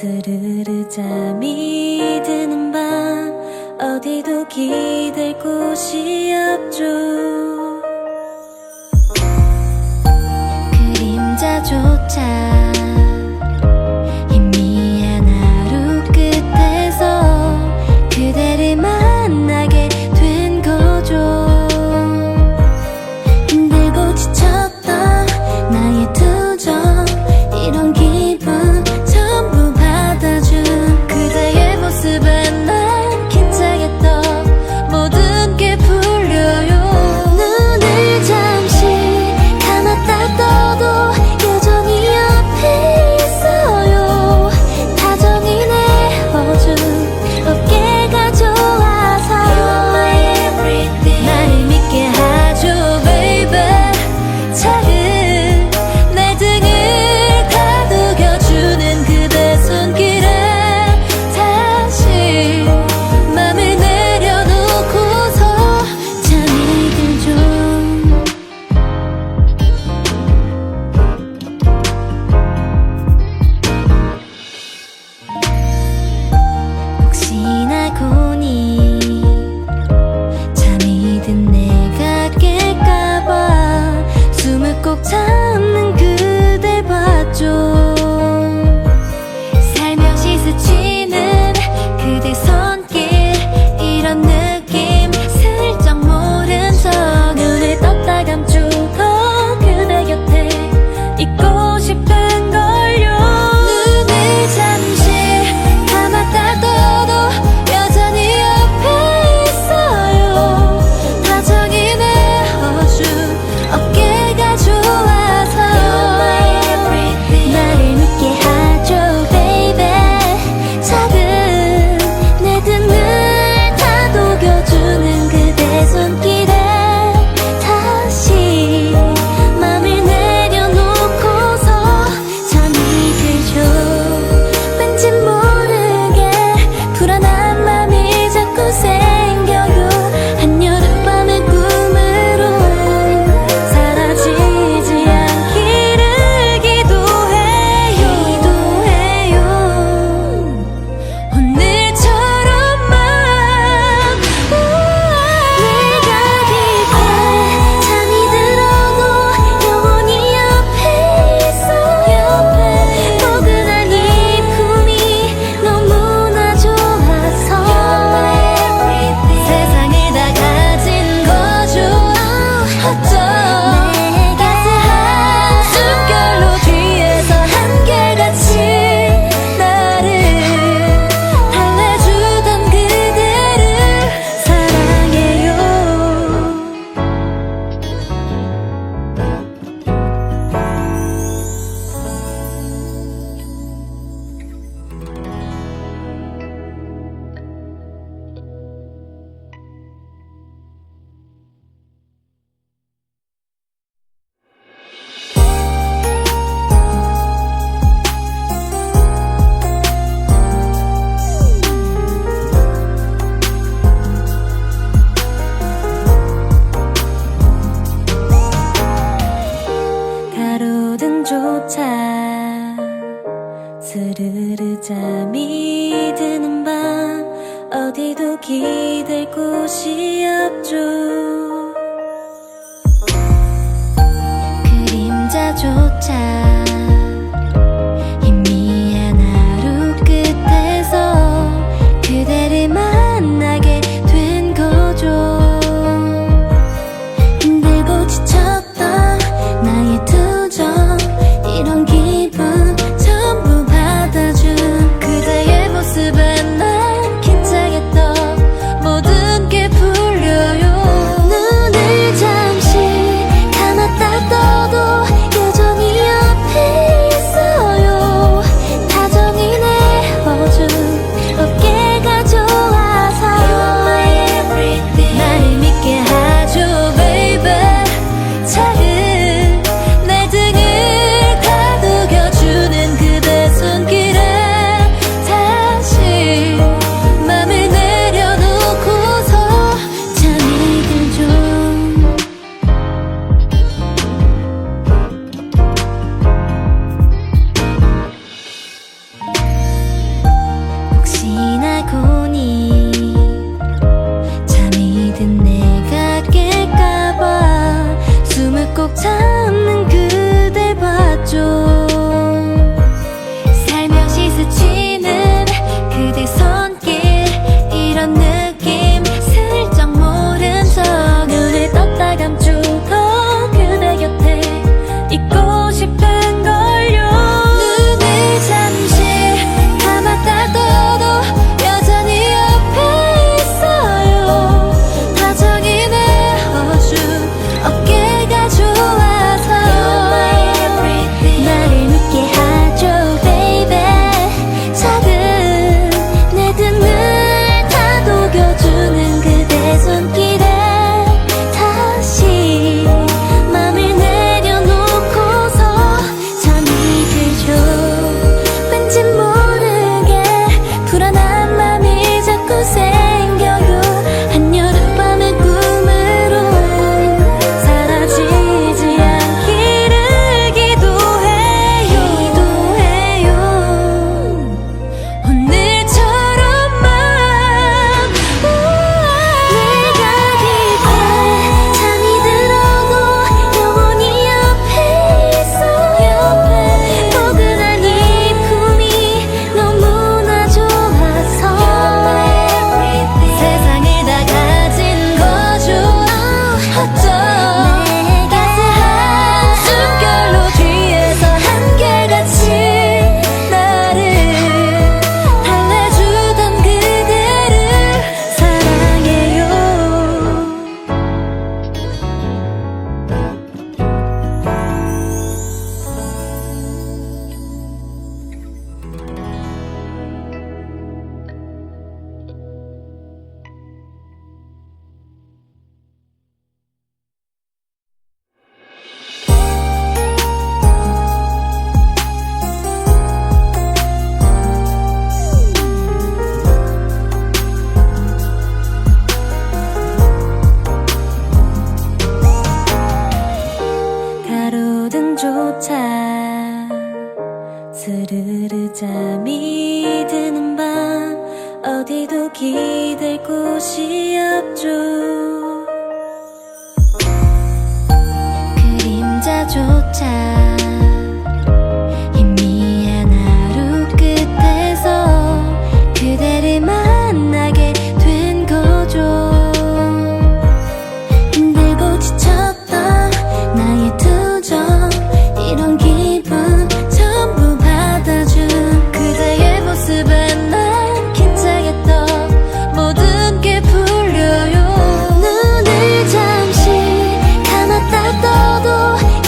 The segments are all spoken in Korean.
스르르 잠이 드는 밤 어디도 기댈 곳이 없죠. 그림자조차 희미한 하루 끝에서 그대를 만나게 된 거죠. 힘들고 지쳤던 나의 투정 이런 기분 전부 받아준 그대의 모습엔 난 긴장했던 모든 게 풀려요. 눈을 잠시 감았다 떠도 여전히 옆에 있어요. 다정히 내어준 어깨가 좋아서 나를 믿게 하죠 baby. 작은 내 등을 다독여주는 그대 손길에 다시 맘을 내려놓고서 잠이 들죠. 혹시나 고니 잠이 든 내가 깰까봐 숨을 꼭 참는 그댈 봤죠. 살며시 스치는 그대 손길 이런 느낌 슬쩍 모른 척 눈을 떴다 감추고 그대 곁에 있고 싶은 걸요. 눈을 잠시 감았다 떠도 여전히 옆에 있어요. 다정히 내어준 어깨가 좋아서 나를 믿게 하죠 baby. 작은 내 등을 다독여주는 그대 손길에 다시 맘을 내려놓고서 잠이 들죠. 왠지 모르게 불안한 맘이 자꾸 생겨요. 한여름밤의 꿈으로 사라지지 않기를 기도해요. 오늘처럼만 내가 기대 잠이 들어도 영원히 옆에 있어요. 포근한 이 품이 너무나 좋아서 세상을 다 가진 거죠. 어쩜 따스한 숨결로 뒤에서 한결같이 나를 달래주던 그대를 사랑해요. 가로등조차 스르르 잠이 드는 밤 어디도 기댈 곳이 없죠. 그림자조차 희미한 하루 끝에서 그대를 만나게 된 거죠. 힘들고 지쳤던 나의 투정 이런 기분 전부 받아준 그대의 모습엔 난 긴장했던 모든 게 풀려요. 눈을 잠시 감았다 떠도 여전히 옆에 가로등조차 스르르 잠이 드는 밤 어디도 기댈 곳이 없죠. 그림자조차 희미한 하루 끝에서 그대를 만나게 된 거죠. 힘들고 지쳤던 나의 투정 이런 기분 전부 받아준 그대의 모습에 난 긴장했던 모든 게 풀려요. 눈을 잠시 감았다 떠도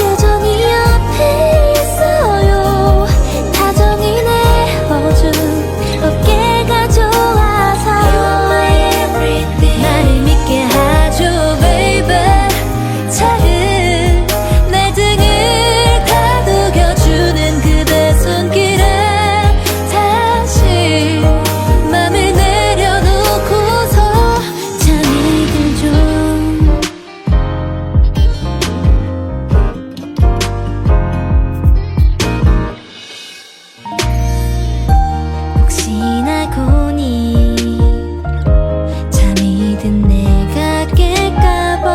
여전히 옆에 있어요. 다정히 내어준 어깨가 좋아서 나를 믿게 하죠 baby. 작은 내 등을 다독여주는 그대 손길에 다시 맘을 내려놓고서 잠이 들죠. 혹시나 알고니 잠이 든 내가 깰까봐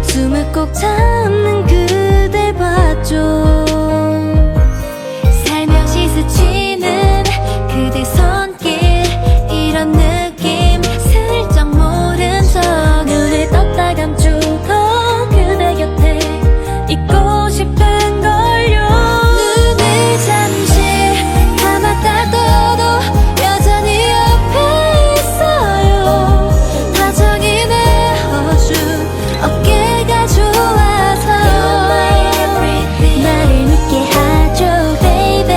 숨을 꼭 참는 그댈 봤죠. 살며시 스치는 그대 손길 이런 느낌 슬쩍 모른 척 눈을 떴다 감추던 그대 곁에 있고 싶은 걸요. 눈을 잠시 감았다 떠도 여전히 옆에 있어요. 다정히 내어준 어깨가 좋아서 나를 믿게 하죠 baby.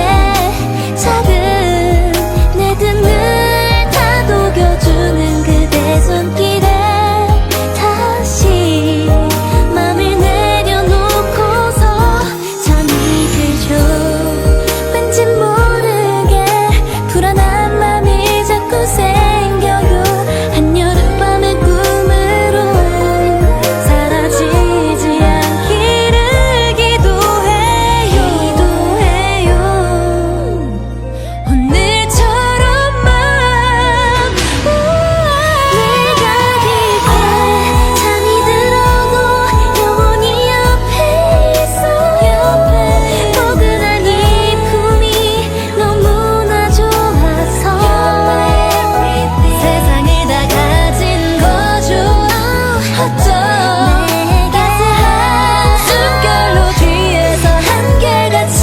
작은 내 등을 다독여주는 그대 손길에 다시 맘을 내려놓고서 잠이 들죠. 왠지 모르게 불안한 맘이 자꾸 생겨요. 한여름밤의 꿈으로 사라지지 않기를 기도해요. 오늘처럼만 내가 깊게 잠이 들어도 영원히 옆에 있어요. 포근한 이 품이 너무나 좋아서 세상을 다 가진 거죠. 어쩜 따스한 숨결로 뒤에서 한결같이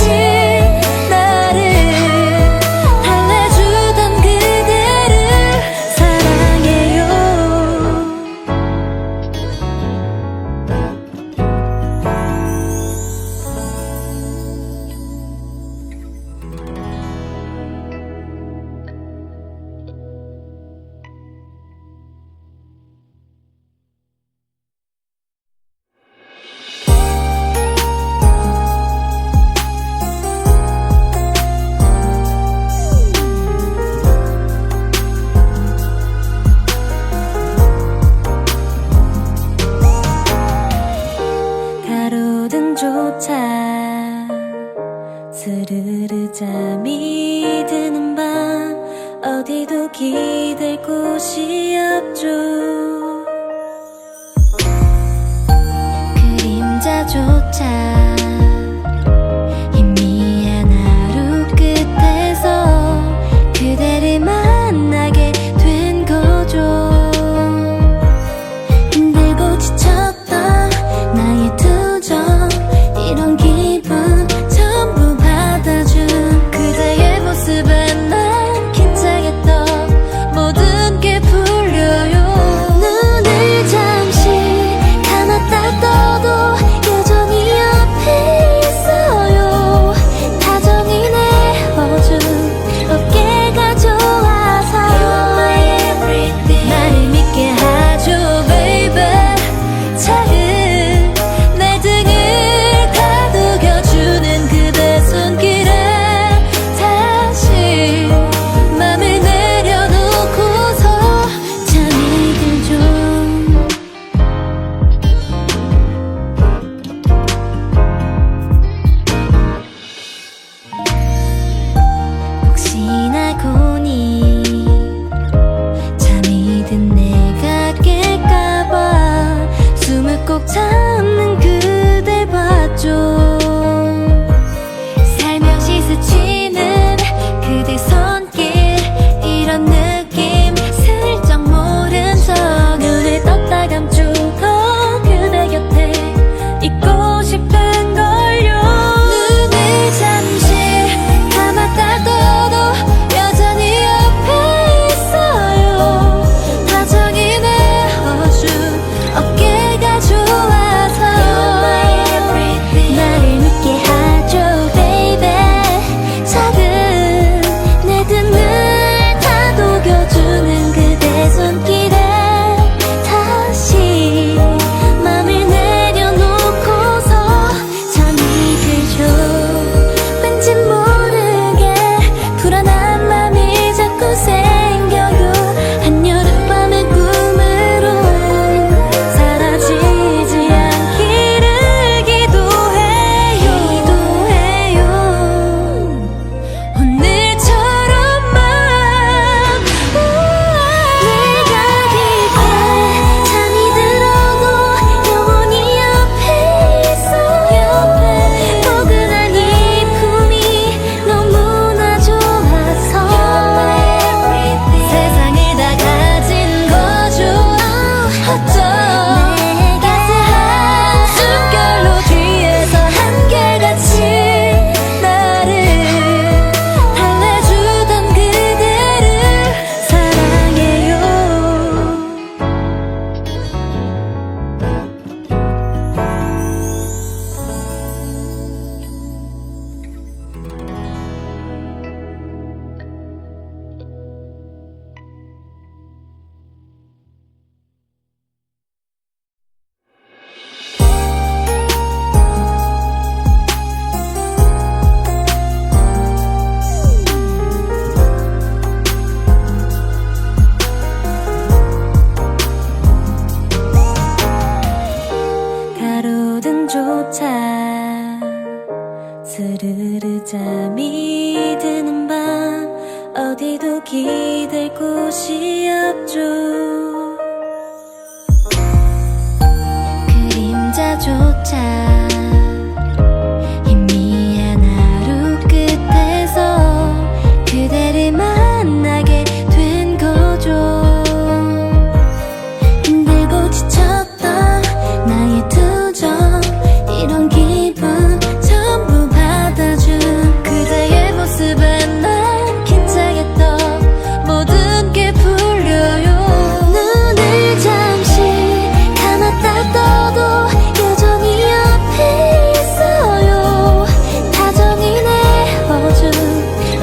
나를 달래주던 그대를 사랑해요. 가로등조차 스르르 잠이 드는 밤 어디도 기댈 곳이 없죠. 그림자조차 희미한 하루 끝에서 그대를 만나게 된 거죠. 힘들고 지쳤던 나의 투정 이런 기분 전부 받아준 그대의 모습에 난 긴장했던 모든 게 풀려요. 눈을 잠시 감았다 떠도 여전히 옆에 스르르 잠이 드는 밤 어디도 기댈 곳이 없죠. 그림자조차 희미한 하루 끝에서 그대를 만나게 된 거죠. 힘들고 지쳤던 나의 투정 이런 기분 전부 받아준 그대의 모습에 난 긴장했던 모든 게 풀려요. 눈을 잠시 감았다 떠도 여전히 옆에 있어요. 다정히 내어준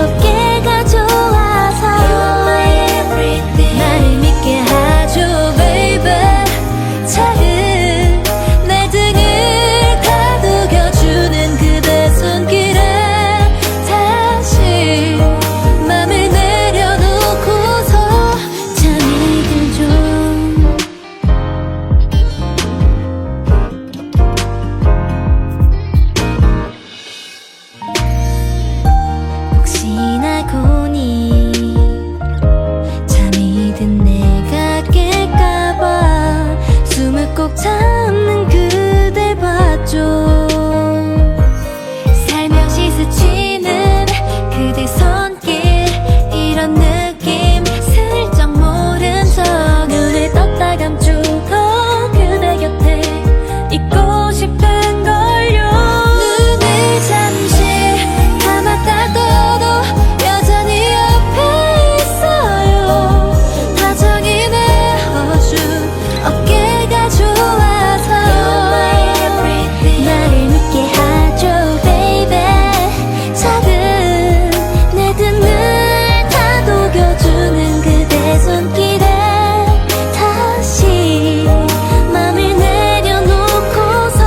어깨가 좋아서 나를 믿게 하죠 baby. 작은 내 등을 다독여주는 그대 손길에 다시 맘을 내려놓고서 잠이 들죠. 혹시나 고니 잠이 든 내가 깰까봐 숨을 꼭 참는 그댈 봤죠. 살며시 스치는 그대 손길 이런 느낌 슬쩍 모른 척 눈을 떴다 감추던 그대 곁에 있고 싶은 걸요. 눈을 잠시 감았다 떠도 여전히 옆에 있어요. 다정히 내어준 어깨가 좋아서 나를 믿게 하죠 baby. 작은 내 등을 다독여주는 그대 손길에 다시 맘을 내려놓고서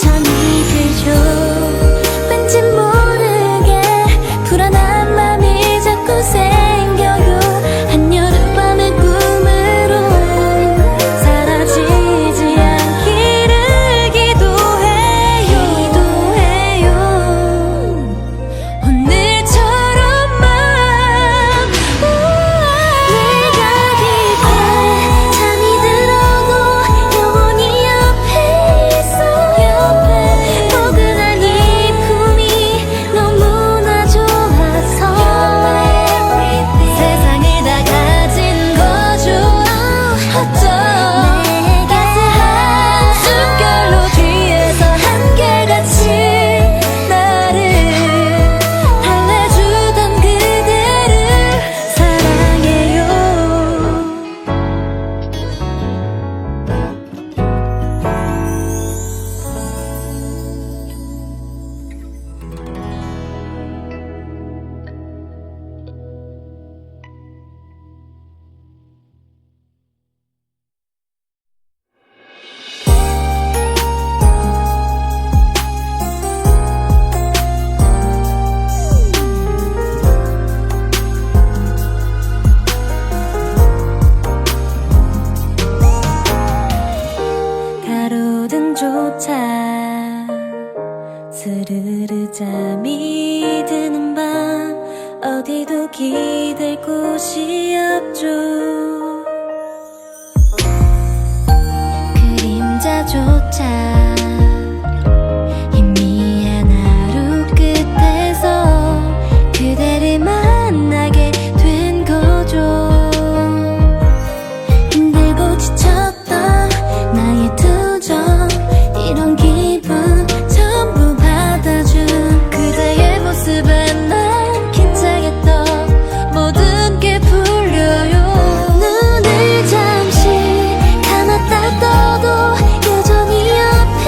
잠이 들죠. 왠지 모르게 불안한 맘이 자꾸 생겨요. 한여름밤의 꿈으로 사라지지 않기를 기도해요. 오늘처럼만 내가 깊게 잠이 들어도 영원히 옆에 있어요. 포근한 이 품이 너무나 좋아서 세상을 다 가진 거죠. 어쩜 따스한 숨결로 뒤에서 한결같이 나를 달래주던 그대를 사랑해요. 가로등조차 스르르 잠이 드는 밤 어디도 기댈 곳이 없죠. 그림자조차 희미한 하루 끝에서 그대를 만나게 된 거죠. 힘들고 지쳤던 나의 투정 이런 기분 전부 받아준 그대의 모습에 난 긴장했던 모든 게 풀려요. 눈을 잠시 감았다 떠도 여전히 옆에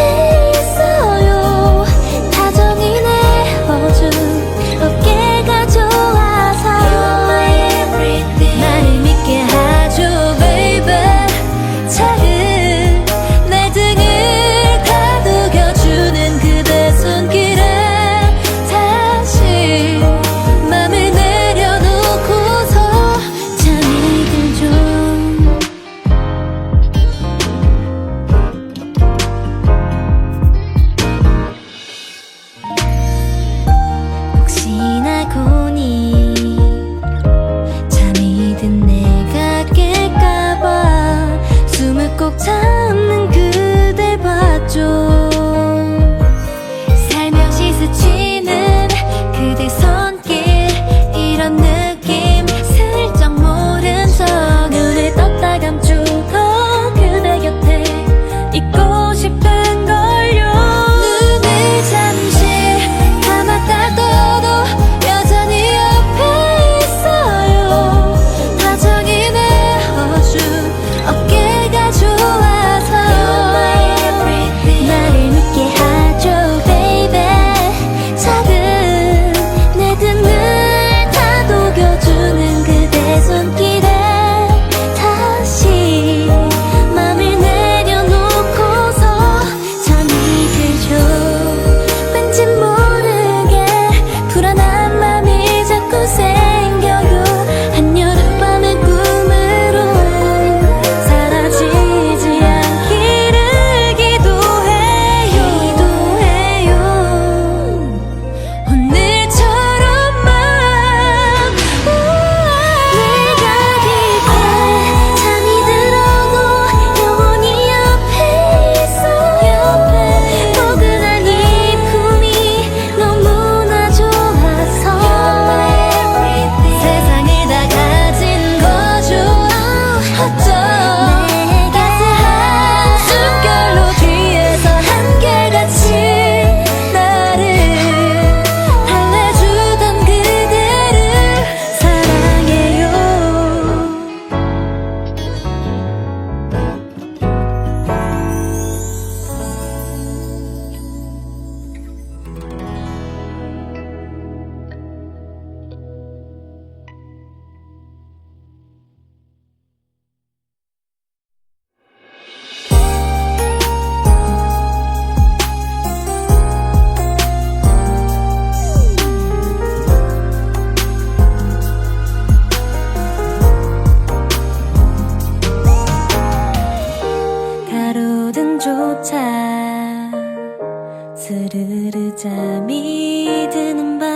잠이 드는 밤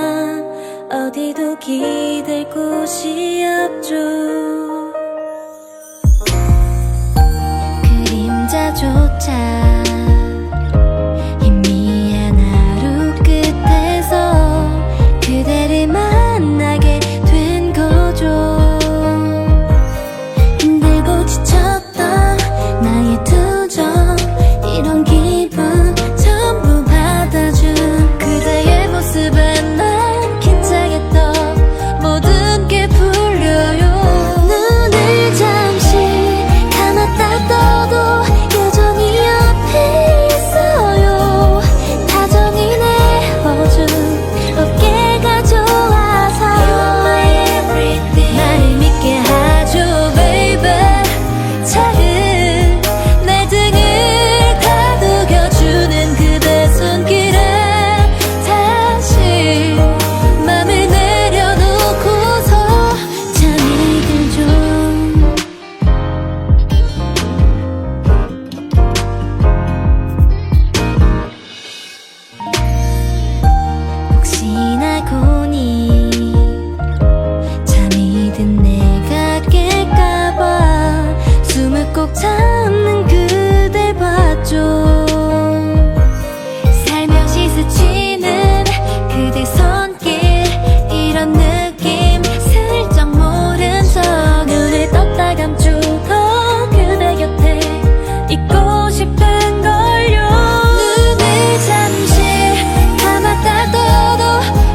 어디도 기댈 곳이 없죠. 그림자조차 희미한 하루 끝에서 그대를 만나게 된 거죠. 힘들고 지쳤던 나의 투정 이런 기분 전부 받아준 그대의 모습에 난 긴장했던 모든 게 풀려요. 눈을 잠시 감았다 떠도 여전히 옆에 있어요. 다정히 내어준 어깨가 좋아서 나를 믿게 하죠 baby. 작은 내 등을 다독여주는 그대 손길에 다시 맘을 내려놓고서 잠이 들죠. 혹시나 고니 잠이 든 내가 깰까봐 숨을 꼭 참는 그댈 봤죠. 살며시 스치는 그대 손길 이런 느낌 슬쩍 모른 척 눈을 떴다 감추던 그대 곁에 있고 싶은 걸요. 눈을 잠시 감았다 떠도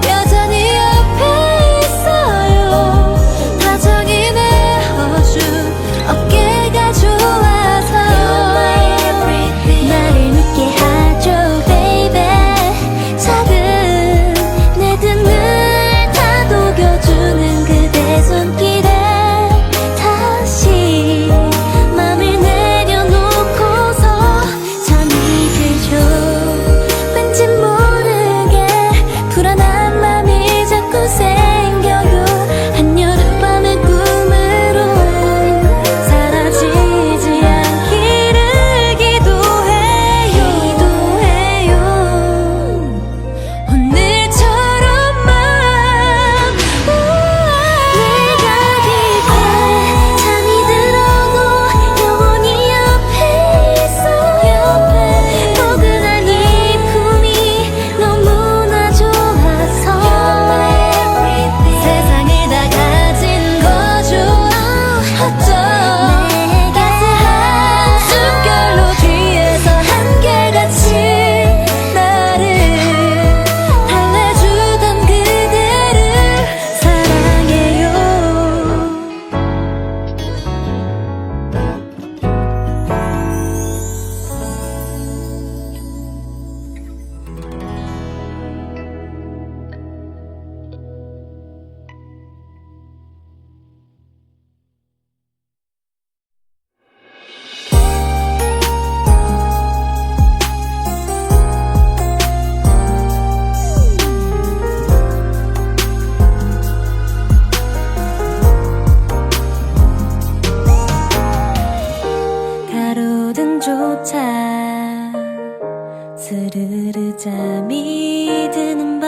여전히 옆에 있어요. 다정히 내어준 어깨가 좋아서 나를 믿게 하죠 baby. 작은 내 등을 다독여주는 그대 손길에 다시 맘을 내려놓고서 잠이 들죠. 왠지 모르게 불안한 맘이 자꾸 생겨요. 한여름밤의 꿈으로 사라지지 않기를 기도해요. 오늘처럼만 내가 깊게 잠이 들어도 영원히 옆에 있어요. 포근한 이 품이 너무나 좋아서 세상을 다 가진 거죠. 어쩜 따스한 숨결로 뒤에서 한결같이 나를 달래주던 그대를 사랑해요. 가로등조차 스르르 잠이 드는 밤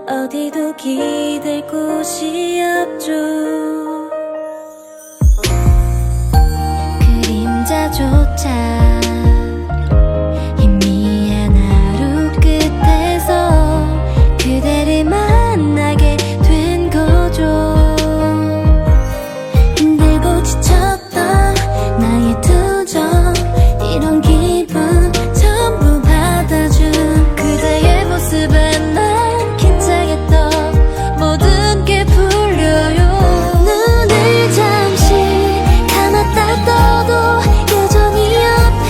어디도 기댈 곳이 없죠. 그림자조차 희미한 하루 끝에서 그대를 만나게 된 거죠. 힘들고 지쳤던 나의 투정 이런 기분 전부 받아준 그대의 모습에 난 긴장했던 모든 게 풀려요. 눈을 잠시 감았다 떠도 여전히 옆에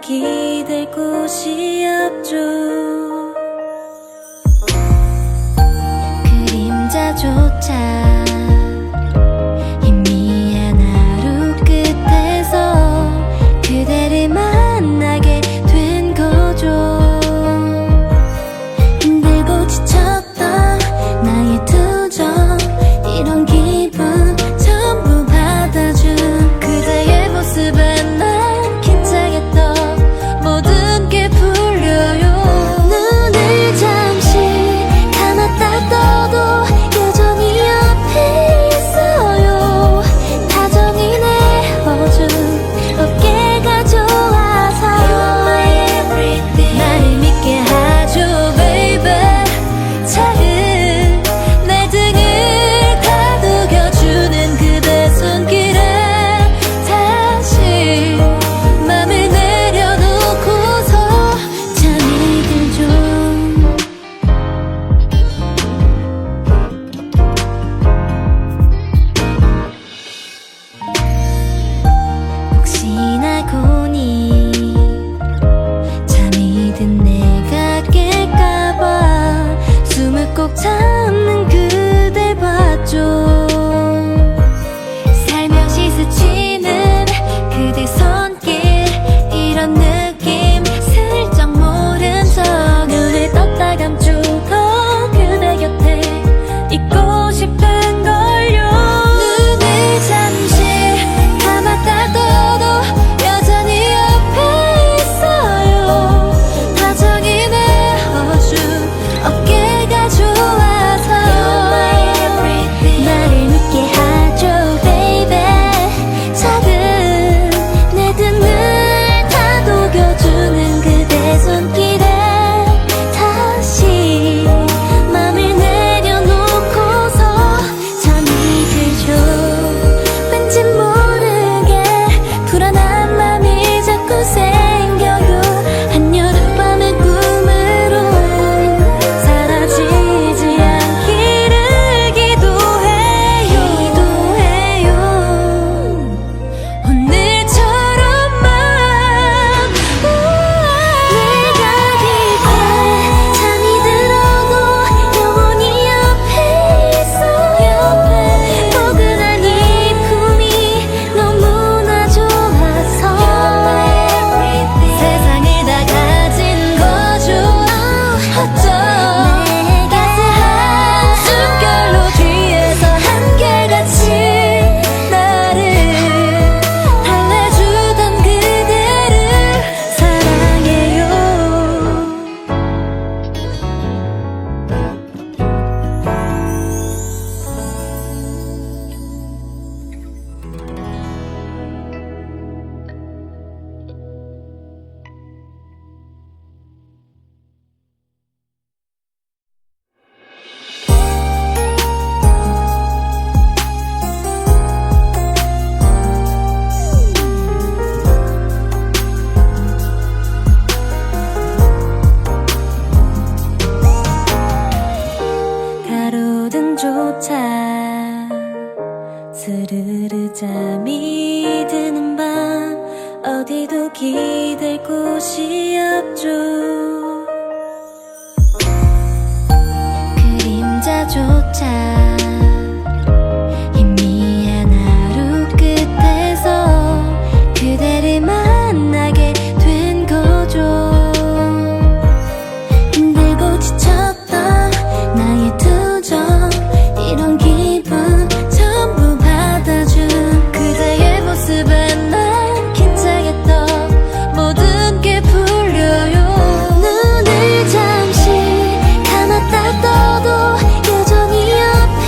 기댈 곳이 없죠. 그림자조차 희미한 하루 끝에서 그대를 만나게 된 거죠. 힘들고 지쳤던 나의 투정, 이런 기분 전부 받아준 그대의 모습에 난 긴장했던 모든 게 풀려요. 눈을 잠시 감았다 떠도 여전히 옆에 있어요. 다정히 내어준 어깨가 좋아서 You're my everything. 나를 믿게 하죠 baby. 작은 내 등을 다독여주는 그대 손길에 다시 맘을 내려놓고서 잠이 들죠. 혹시나 고니 잠이 든 내가 깰까봐 숨을 꼭 참는 그댈 봤죠. 살며시 스치는 그대 손길, 이런 느낌 슬쩍 모른 척 눈을 떴다 감추던 그대 곁에 있고 싶은 걸요. 눈을 잠시 감았다 떠도 여전히 옆에 있어요. 다정히 내어준 어깨가 좋아서 You're my everything. 나를 믿게 하죠 baby. 작은 내 등을 다독여주는 그대 손길에 다시 맘을 내려놓고서 잠이 들죠. 왠지 모르게 불안한 맘이 자꾸 생겨요. 한여름밤의 꿈으로 사라지지 않기를 기도해요. 오늘처럼만 내가 깊게 잠이 들어도 영원히 옆에 있어요. 포근한 이 품이 너무나 좋아서 세상을 다 가진 거죠. 어쩜 따스한 숨결로 뒤에서 한결같이 나를 달래주던 그대를 사랑해요. 가로등조차 스르르 잠이 드는 밤 어디도 기댈 곳이 없죠. 그림자조차 희미한 하루 끝에서 그대를 만나게 된 거죠. 힘들고 지쳤던 나의 투정, 이런 기분 전부 받아준 그대의 모습에 난 긴장했던 모든 게 풀려요. 눈을 잠시 감았다 떠도 여전히 옆에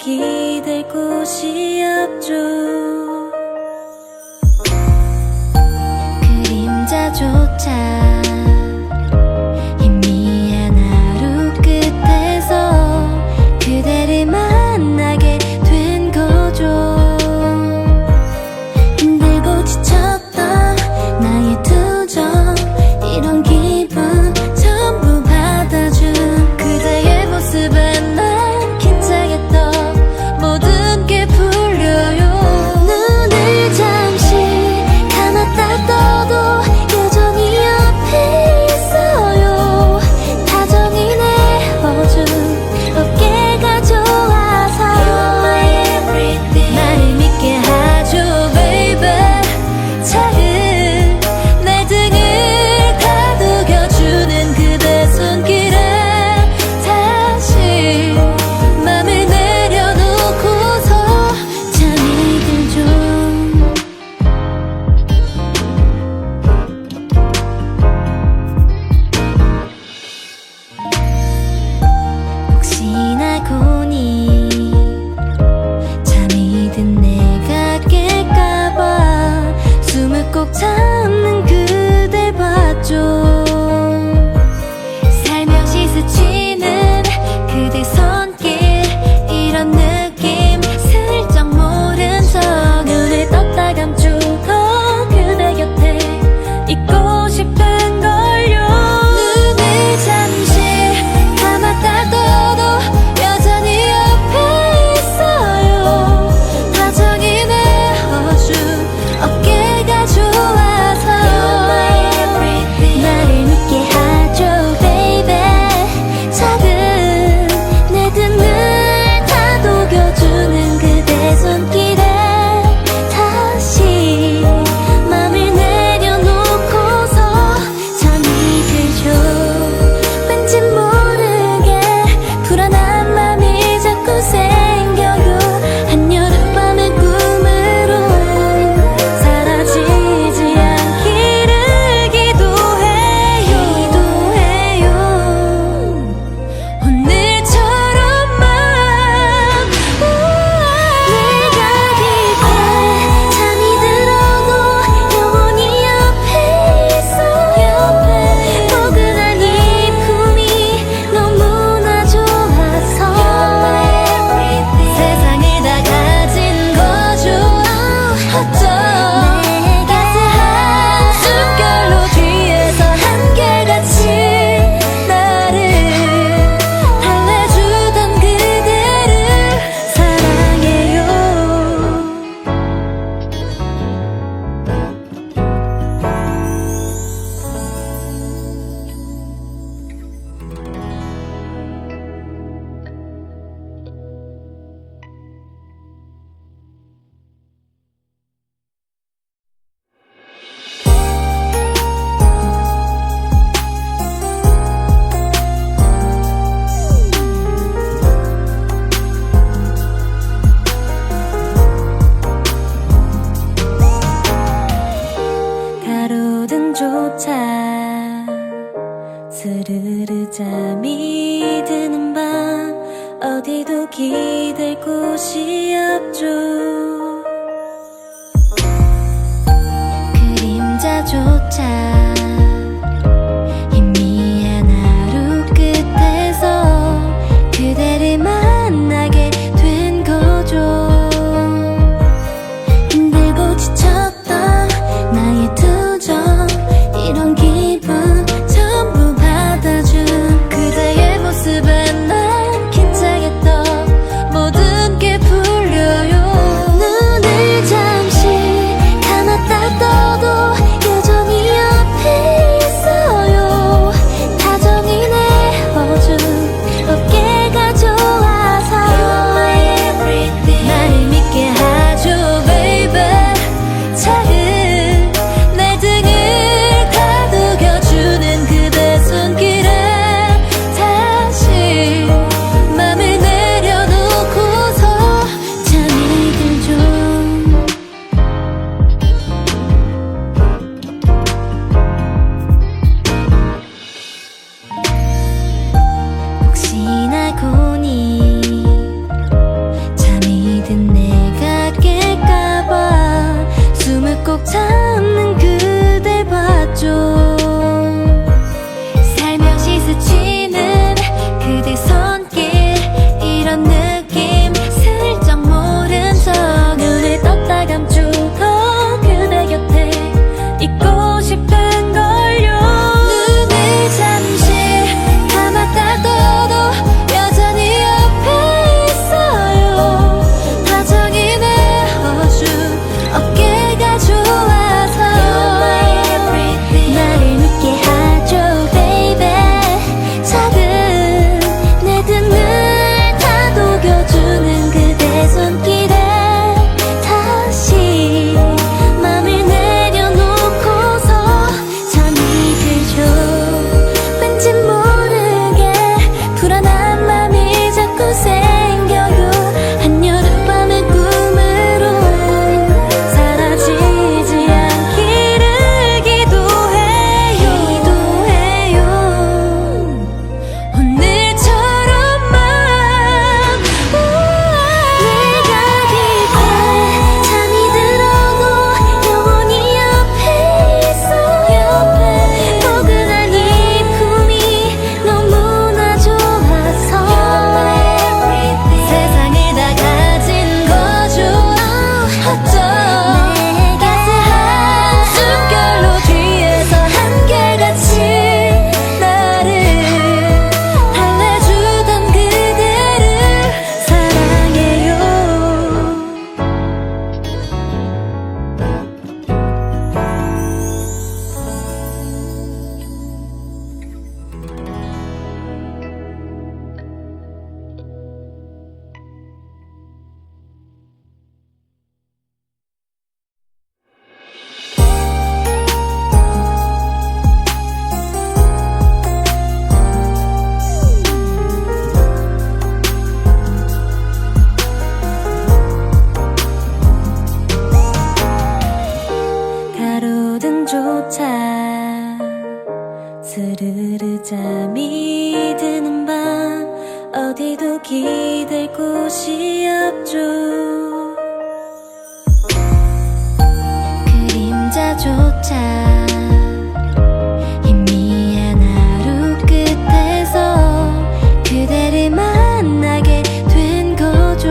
기댈 곳이 없죠. 그림자조차 희미한 하루 끝에서 그대를 만나게 된 거죠. 힘들고 지쳤던 나의 투정, 이런 기분 전부 받아준 그대의 모습에 난 긴장했던 모든 게 풀려요. 눈을 잠시 감았다 떠도 여전히 옆에 있어요. 다정히 내어준 어깨가 좋아서 나를 믿게 하죠 baby. 작은 내 등을 다독여주는 그대 손길에 다시 맘을 내려놓고서 잠이 들죠. 혹시나 고니 잠이 든 내가 깰까봐 숨을 꼭 참는 그댈 봤죠. 살며시 스치는 그대 손길, 이런 느낌 슬쩍 모른 척 눈을 떴다 감추고 그대 곁에 있고 싶은 걸요. 눈을 잠시 감았다 떠도 여전히 옆에 있어요. 다정히 내어준 어깨가 좋아서 나를 믿게 하죠 baby. 작은 내 등을 다독여주는 그대 손길에 다시 맘을 내려놓고서 잠이 들죠. 왠지 모르게 불안한 맘이 자꾸 생겨요. 한여름밤의 꿈으로 사라지지 않기를 기도해요. 오늘처럼만 내가 깊게 잠이 들어도 영원히 옆에 있어요. 포근한 이 품이 너무나 좋아서 세상을 다 가진 거죠. 어쩜 따스한 숨결로 뒤에서 한결같이 나를 달래주던 그대를 사랑해요. 가로등조차 스르르 잠이 드는 밤 어디도 기댈 곳이 없죠. 그림자조차 희미한 하루 끝에서 그대를 만나게 된 거죠. 힘들고 지쳤던 나의 투정, 이런 기분 전부 받아준 그대의 모습에 난 긴장했던 모든 게 풀려요. 눈을 잠시 감았다 떠도 여전히 옆에 잠이 드는 밤 어디도 기댈 곳이 없죠. 그림자조차 희미한 하루 끝에서 그대를 만나게 된 거죠.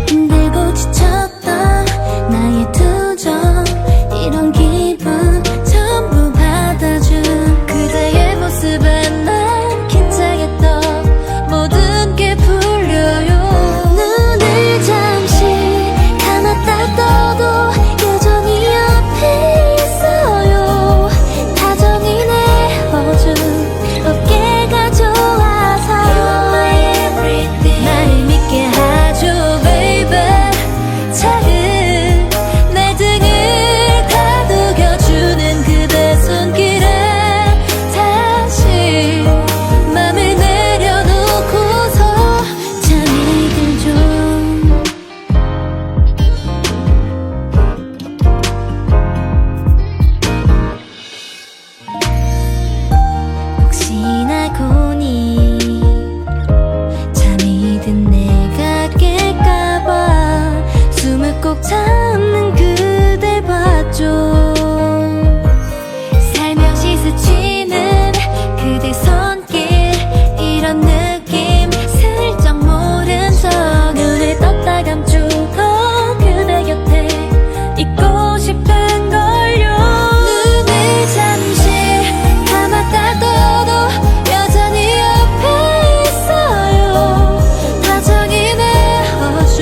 힘들고 지쳤던 나의 투정 이런 기분 전부 받아준 그대의 모습에 난 긴장했던 모든 게 풀려요. 눈을 잠시 감았다 떠도 여전히 옆에 있어요. 다정히 내어준 어깨가 좋아서 You're my everything. 나를 믿게 하죠 baby. 작은 내 등을 다독여주는 그대 손길에 다시 맘을 내려놓고서 잠이 들죠. 혹시나 고니 잠이 든 내가 깰까봐 숨을 꼭 참는 그댈 봤죠. 살며시 스치는 그대 손길 이런 느낌 슬쩍 모른 척 눈을 떴다 감추고 그대 곁에 있고 싶은 걸요. 눈을 잠시 감았다 떠도 여전히 옆에 있어요. 다정히 내어준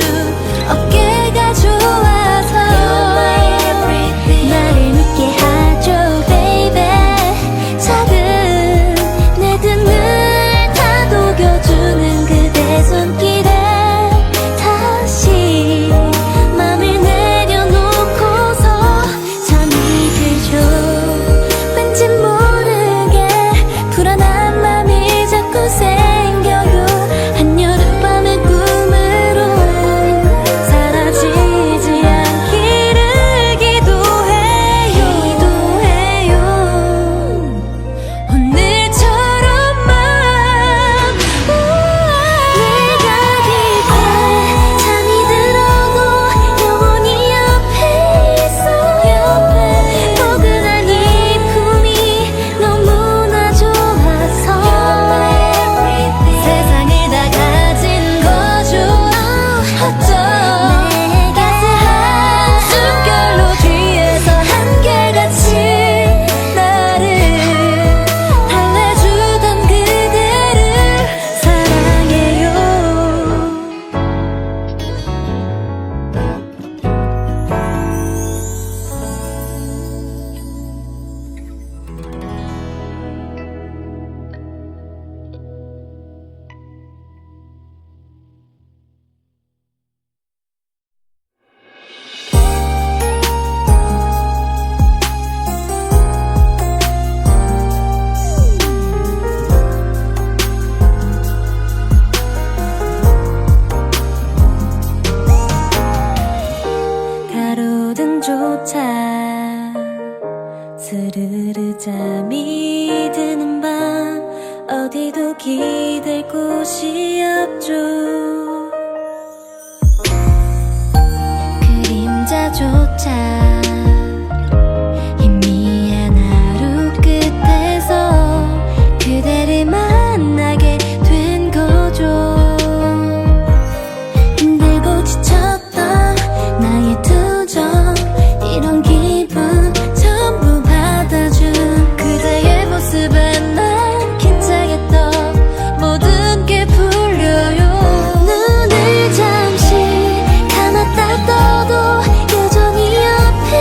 어깨가 좋아서 나를 믿게 하죠 baby. 작은 내 등을 다독여주는 그대 손길에 다시 맘을 내려놓고서 잠이 들죠. 왠지 모르게 불안한 맘이 자꾸 생겨요. 한여름밤의 꿈으로 사라지지 않기를 기도해요. 오늘처럼만 내가 깊게 잠이 들어도 영원히 옆에 있어요. 포근한 이 품이 너무나 좋아서 세상을 다 가진 거죠. 어쩜 따스한 숨결로 뒤에서 한결같이 나를 달래주던 그대를 사랑해요. 가로등조차 스르르 잠이 드는 밤 어디도 기댈 곳이 없죠. 그림자조차 희미한 하루 끝에서 그대를 만나게 된 거죠. 힘들고 지쳤던 나의 투정 이런 기분 전부 받아준 그대의 모습에 난 긴장했던 모든 게 풀려요. 눈을 잠시 감았다 떠도 여전히 옆에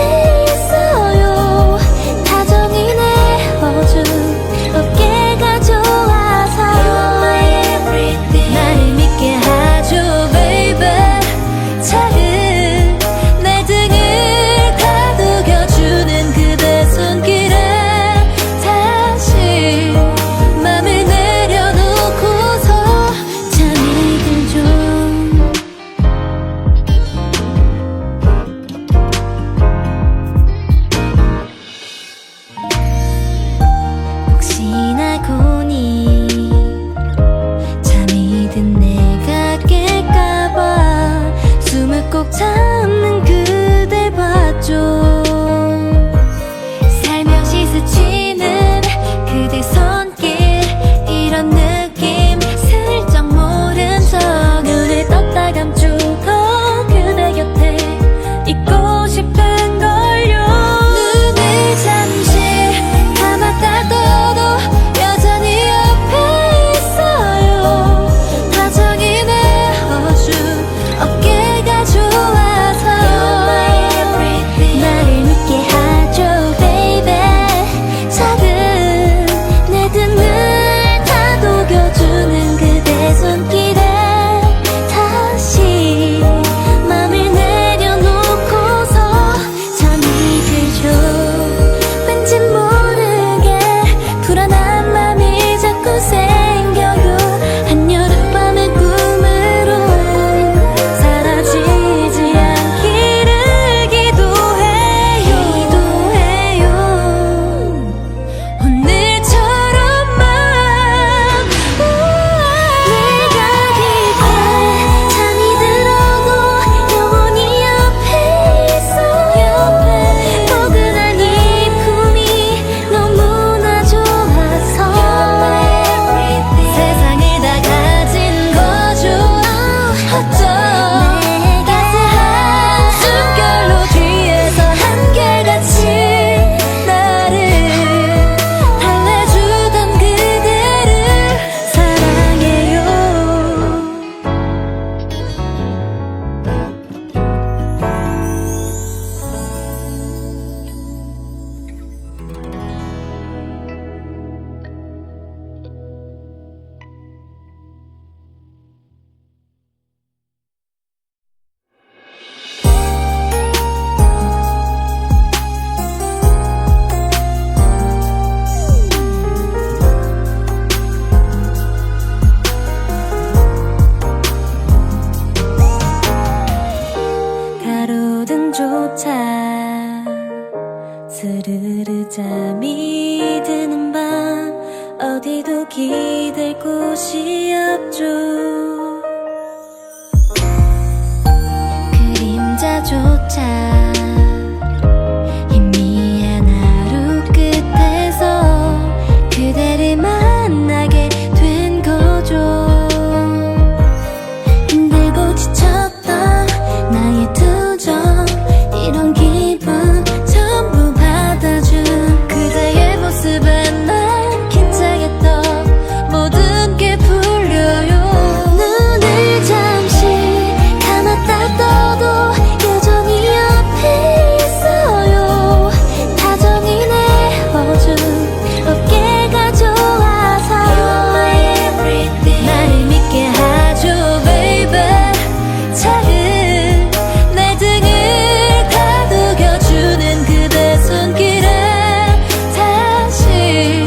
스르르 잠이 드는 밤 어디도 기댈 곳이 없죠. 그림자조차 희미한 하루 끝에서 그대를 만나게 된 거죠. 힘들고 지쳤던 나의 투정 이런 기분 전부 받아준 그대의 모습에 난 긴장했던 모든 게 풀려요. 눈을 잠시 감았다 떠도 여전히 옆에 있어요. 다정히 내어준 어깨가 좋아서 나를 믿게 하죠 baby. 작은 내 등을 다독여주는 그대 손길에 다시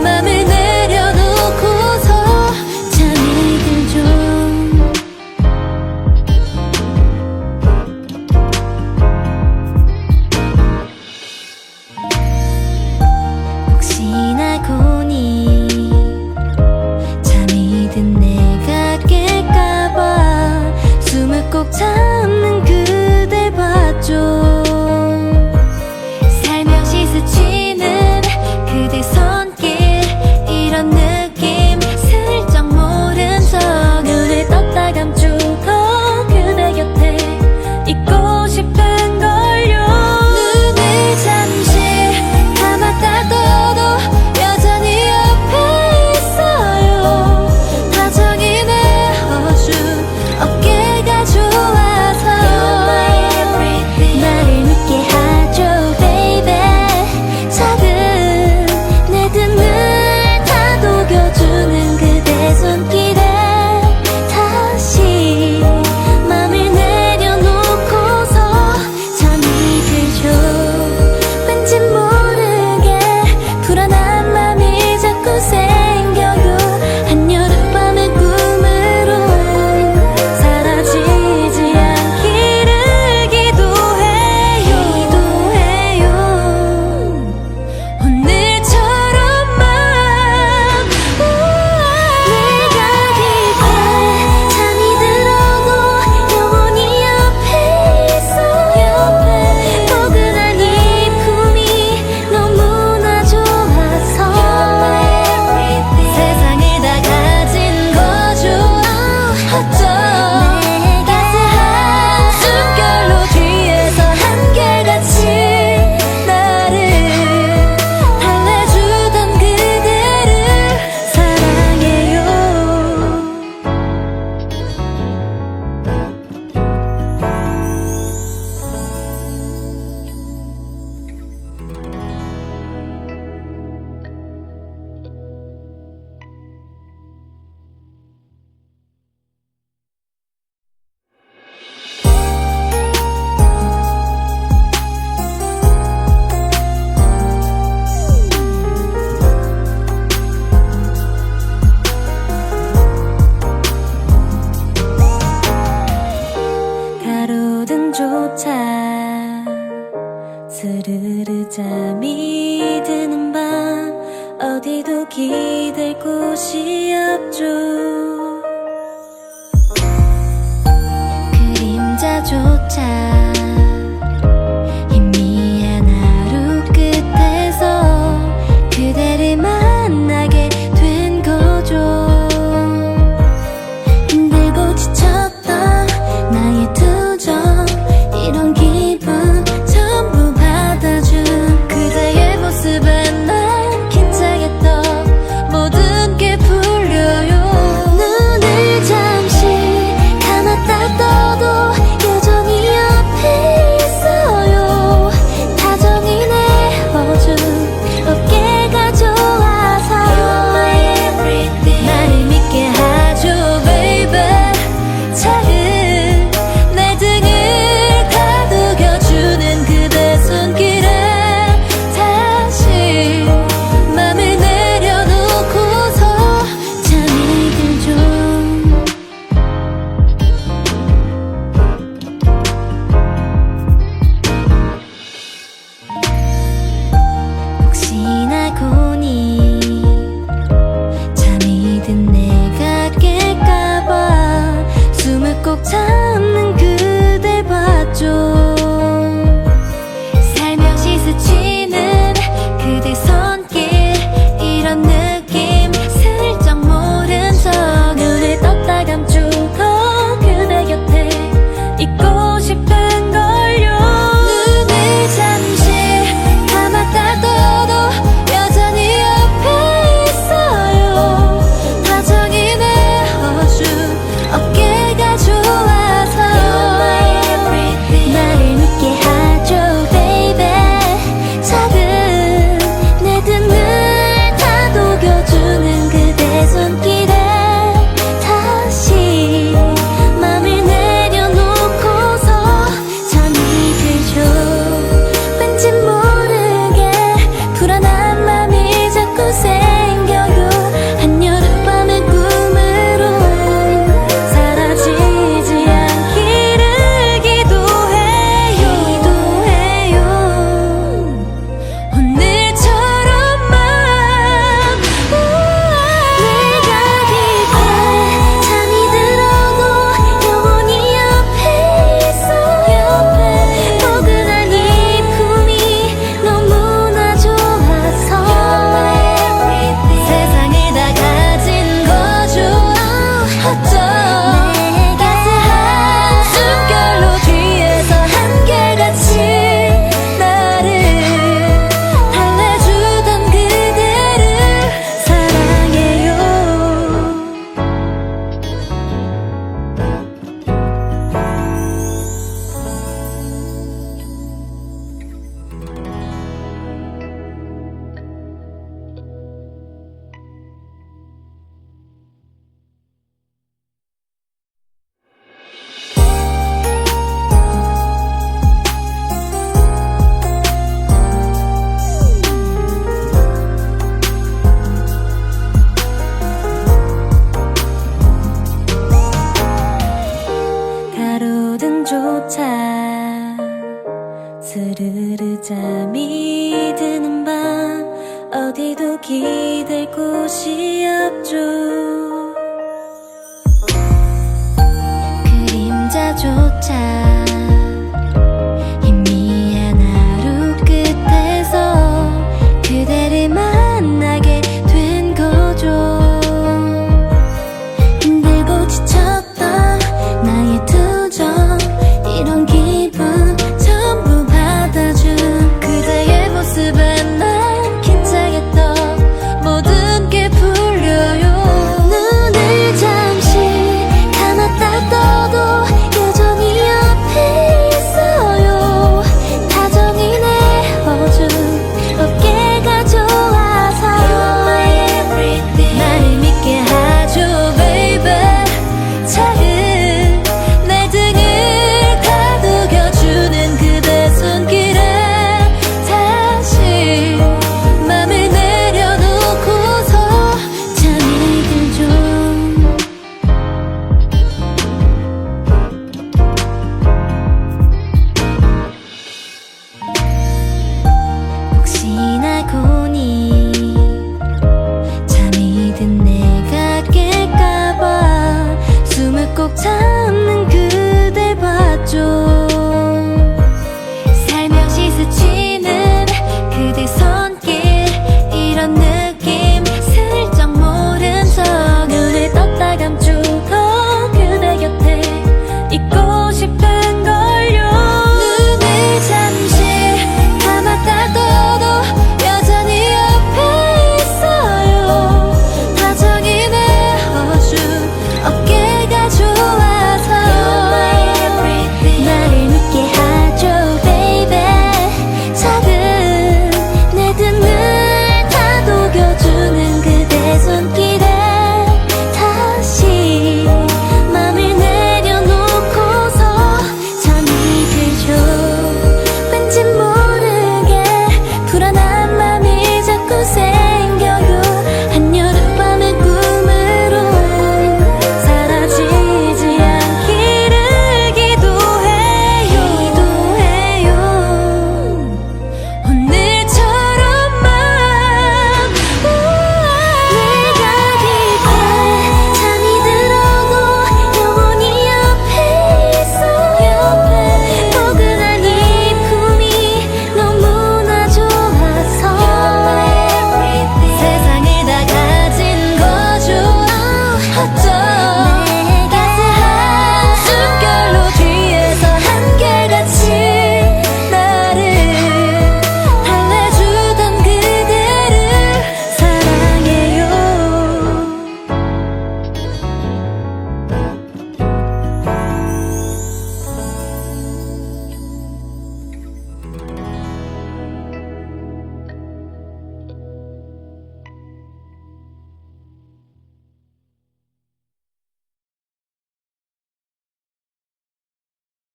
맘을 내려놓고서 잠이 들죠. 혹시나 고니 잠이 든 내가 깰까봐 숨을 꼭 참는 그댈 봤죠. 살며시 스치는 그대 손길 이런 느낌 슬쩍 모른 척 눈을 떴다 감추고 그대 곁에 있고 싶은 걸요. 눈을 잠시 감았다 떠도 여전히 옆에 있어요. 다정히 내어준 어깨가 좋아서 나를 믿게 하죠 baby. 작은 내 등을 다독여주는 그대 손길에 다시 맘을 내려놓고서 잠이 들죠. 왠지 모르게 불안한 맘이 자꾸 생겨요. 한여름밤의 꿈으로 사라지지 않기를 기도해요. 오늘처럼만 내가 깊게 잠이 들어도 영원히 옆에 있어요. 포근한 이 품이 너무나 좋아서 세상을 다 가진 거죠. 어쩜 따스한 숨결로 뒤에서 한결같이 나를 달래주던 그대를 사랑해요. 가로등조차 스르르 잠이 드는 밤 어디도 기댈 곳이 없죠. 그림자조차 희미한 하루 끝에서 그대를 만나게 된 거죠. 힘들고 지쳤던 나의 투정 이런 기분 전부 받아준 그대의 모습에 난 긴장했던 모든 게 풀려요. 눈을 잠시 감았다 떠도 여전히 옆에 퇴근조차 스르르 잠이 드는 밤 어디도 기댈 곳이 없죠. 그림자조차